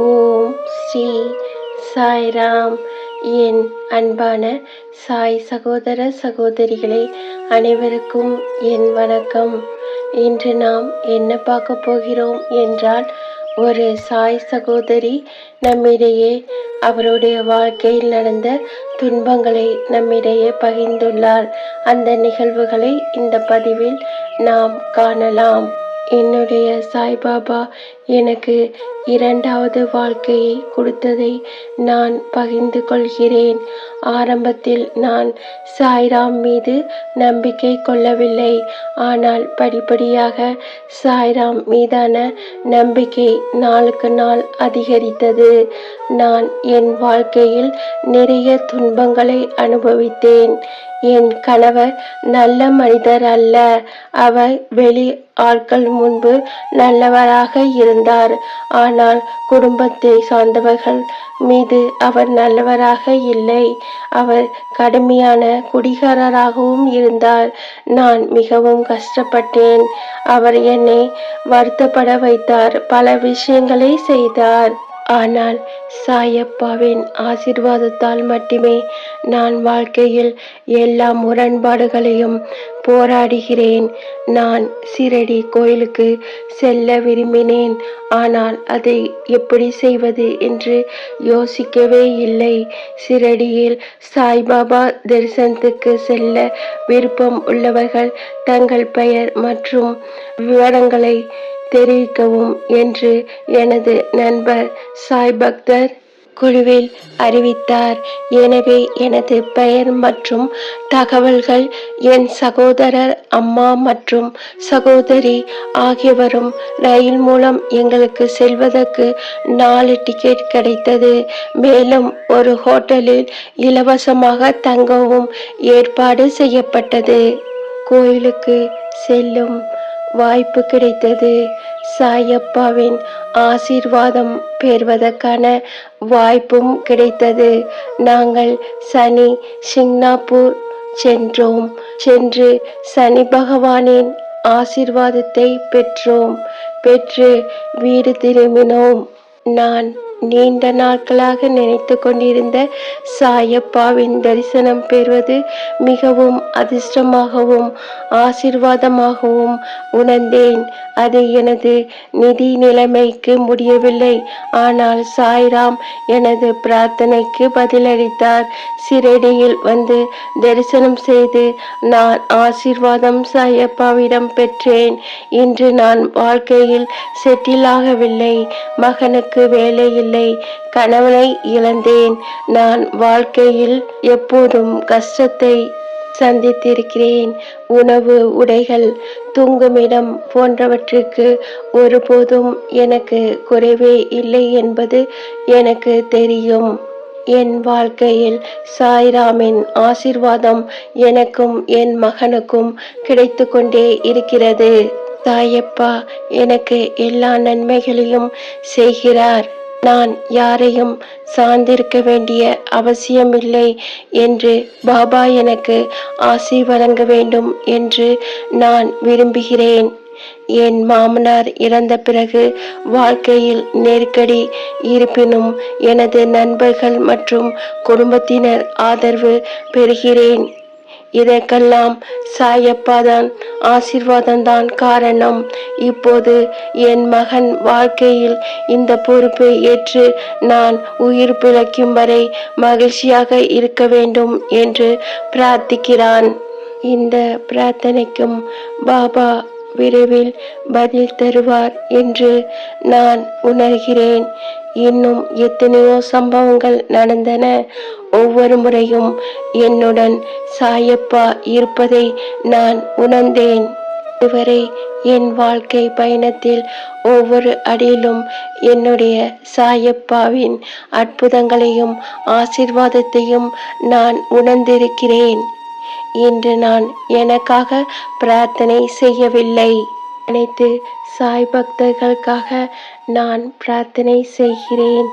ஓம் ஸ்ரீ சாய்ராம். என் அன்பான சாய் சகோதர சகோதரிகளே, அனைவருக்கும் என் வணக்கம். இன்று நாம் என்ன பார்க்க போகிறோம் என்றால், ஒரு சாய் சகோதரி நம்மிடையே அவருடைய வாழ்க்கையில் நடந்த துன்பங்களை நம்மிடையே பகிர்ந்துள்ளார். அந்த நிகழ்வுகளை இந்த பதிவில் நாம் காணலாம். என்னுடைய சாய்பாபா எனக்கு இரண்டாவது வாழ்க்கையை கொடுத்ததை நான் பகிர்ந்து கொள்கிறேன். ஆரம்பத்தில் நான் சாய்ராம் மீது நம்பிக்கை கொள்ளவில்லை. ஆனால் படிப்படியாக சாய்ராம் மீதான நம்பிக்கை நாளுக்கு நாள் அதிகரித்தது. நான் என் வாழ்க்கையில் நிறைய துன்பங்களை அனுபவித்தேன். என் கணவர் நல்ல மனிதர் அல்ல. அவர் வெளி ஆட்கள் முன்பு நல்லவராக இருந்தார். ஆனால் குடும்பத்தை சார்ந்தவர்கள் மீது அவர் நல்லவராக இல்லை. அவர் கடுமையான குடிகாரராகவும் இருந்தார். நான் மிகவும் கஷ்டப்பட்டேன். அவர் என்னை வருத்தப்பட வைத்தார். பல விஷயங்களை செய்தார். ஆனால் சாயப்பாவின் ஆசீர்வாதத்தால் மட்டுமே நான் வாழ்க்கையில் எல்லா முரண்பாடுகளையும் போராடுகிறேன். நான் சிரடி கோயிலுக்கு செல்ல விரும்பினேன். ஆனால் அதை எப்படி செய்வது என்று யோசிக்கவே இல்லை. சிரடியில் சாய்பாபா தரிசனத்துக்கு செல்ல விருப்பம் உள்ளவர்கள் தங்கள் பெயர் மற்றும் விவரங்களை தெரிவிக்கவும் என்று எனது நண்பர் சாய் பக்தர் குழுவில் அறிவித்தார். எனவே எனது பெயர் மற்றும் தகவல்கள் என் சகோதரர், அம்மா மற்றும் சகோதரி ஆகியவரும் ரயில் மூலம் எங்களுக்கு செல்வதற்கு 4 டிக்கெட் கிடைத்தது. மேலும் ஒரு ஹோட்டலில் இலவசமாக தங்கவும் ஏற்பாடு செய்யப்பட்டது. கோயிலுக்கு செல்லும் வாய்ப்பு கிடைத்தது. சாயப்பாவின் ஆசீர்வாதம் பெறுவதற்கான வாய்ப்பும் கிடைத்தது. நாங்கள் சனி சிங்னாப்பூர் சென்றோம். சென்று சனி பகவானின் ஆசீர்வாதத்தை பெற்று வீடு திரும்பினோம். நான் நீண்ட நாட்களாக நினைத்து கொண்டிருந்த சாயப்பாவின் தரிசனம் பெறுவது மிகவும் அதிர்ஷ்டமாகவும் ஆசீர்வாதமாகவும் உணர்ந்தேன். அது எனது நிதி நிலைமைக்கு முடியவில்லை. ஆனால் சாய்ராம் எனது பிரார்த்தனைக்கு பதிலளித்தார். சிரடியில் வந்து தரிசனம் செய்து நான் ஆசீர்வாதம் சாயப்பாவிடம் பெற்றேன். இன்று நான் வாழ்க்கையில் செட்டில் ஆகவில்லை. மகனுக்கு வேலை இல்லை. கணவனை இழந்தேன். நான் வாழ்க்கையில் எப்போதும் கஷ்டத்தை சந்தித்திருக்கிறேன். உணவு, உடைகள், தூங்குமிடம் போன்றவற்றுக்கு ஒருபோதும் எனக்கு குறைவே இல்லை என்பது எனக்கு தெரியும். என் வாழ்க்கையில் சாய்ராமின் ஆசீர்வாதம் எனக்கும் என் மகனுக்கும் கிடைத்து கொண்டே இருக்கிறது. சாயப்பா எனக்கு எல்லா நன்மைகளையும் செய்கிறார். நான் யாரையும் சார்ந்திருக்க வேண்டிய அவசியமில்லை என்று பாபா எனக்கு ஆசி வழங்க வேண்டும் என்று நான் விரும்புகிறேன். என் மாமனார் இறந்த பிறகு வாழ்க்கையில் நெருக்கடி இருப்பினும் எனது நண்பர்கள் மற்றும் குடும்பத்தினர் ஆதரவு பெறுகிறேன். இதற்கெல்லாம் சாயப்பாதான் ஆசீர்வாதம்தான் காரணம். இப்போது என் மகன் வாழ்க்கையில் இந்த பொறுப்பை ஏற்று நான் உயிர் பிழைக்கும் வரை மகிழ்ச்சியாக இருக்க வேண்டும் என்று பிரார்த்திக்கிறான். இந்த பிரார்த்தனைக்கும் பாபா விரைவில் பதில் தருவார் என்று நான் உணர்கிறேன். இன்னும் எத்தனையோ சம்பவங்கள் நடந்தன. ஒவ்வொரு முறையும் என்னுடன் சாயப்பா இருப்பதை நான் உணர்ந்தேன். இதுவரை என் வாழ்க்கை பயணத்தில் ஒவ்வொரு அடியிலும் என்னுடைய சாயப்பாவின் அற்புதங்களையும் ஆசீர்வாதத்தையும் நான் உணர்ந்திருக்கிறேன். இன்று நான் எனக்காக பிரார்த்தனை செய்யவில்லை. அனைத்து சாய் பக்தர்களுக்காக நான் பிரார்த்தனை செய்கிறேன்.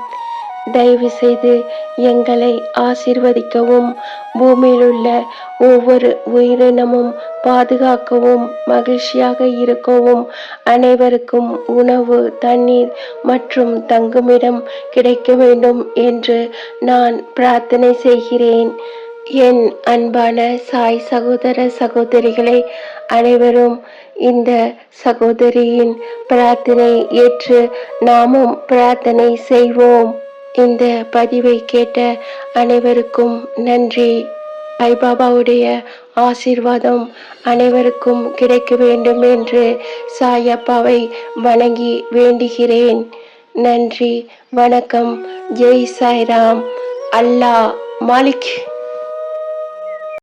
தயவு செய்து எங்களை ஆசீர்வதிக்கவும், பூமியிலுள்ள ஒவ்வொரு உயிரினமும் பாதுகாக்கவும், மகிழ்ச்சியாக இருக்கவும், அனைவருக்கும் உணவு, தண்ணீர் மற்றும் தங்குமிடம் கிடைக்க வேண்டும் என்று நான் பிரார்த்தனை செய்கிறேன். என் அன்பான சாய் சகோதர சகோதரிகளே, அனைவரும் இந்த சகோதரியின் பிரார்த்தனை ஏற்று நாமும் பிரார்த்தனை செய்வோம். இந்த பதிவை கேட்ட அனைவருக்கும் நன்றி. சாய்பாபாவுடைய ஆசீர்வாதம் அனைவருக்கும் கிடைக்க வேண்டும் என்று சாயப்பாவை வணங்கி வேண்டுகிறேன். நன்றி, வணக்கம். ஜெய் சாய்ராம். அல்லாஹ் மாலிக்.